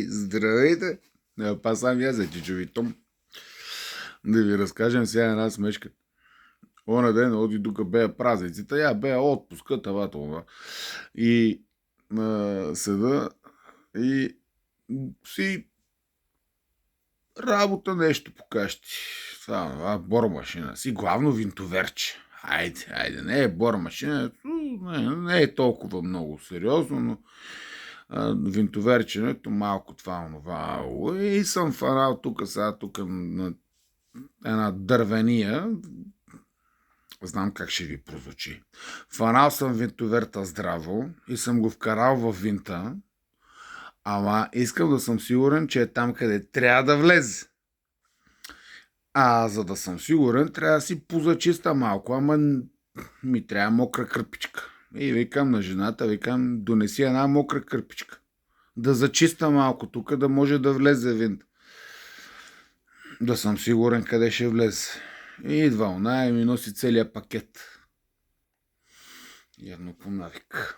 Здравейте! Па сам я за чичовитом. Да ви разкажем сега една смешка. Оня ден оди тук бея празниците, я бея отпуска, това. И седа и си работа нещо по кащи. Това, бормашина си, главно винтоверче. Айде, не е бормашина, не е толкова много сериозно, но винтоверченето малко това. И съм фанал тук на една дървения. Знам как ще ви прозвучи. Фанал съм винтоверта здраво и съм го вкарал в винта, ама искам да съм сигурен, че е там, къде трябва да влезе. А за да съм сигурен, трябва да си позачиста малко, ама ми трябва мокра кърпичка. И викам на жената, донеси една мокра кърпичка. Да зачиста малко тук, да може да влезе винт. Да съм сигурен къде ще влезе. И идва она и ми носи целият пакет. Явно по навик.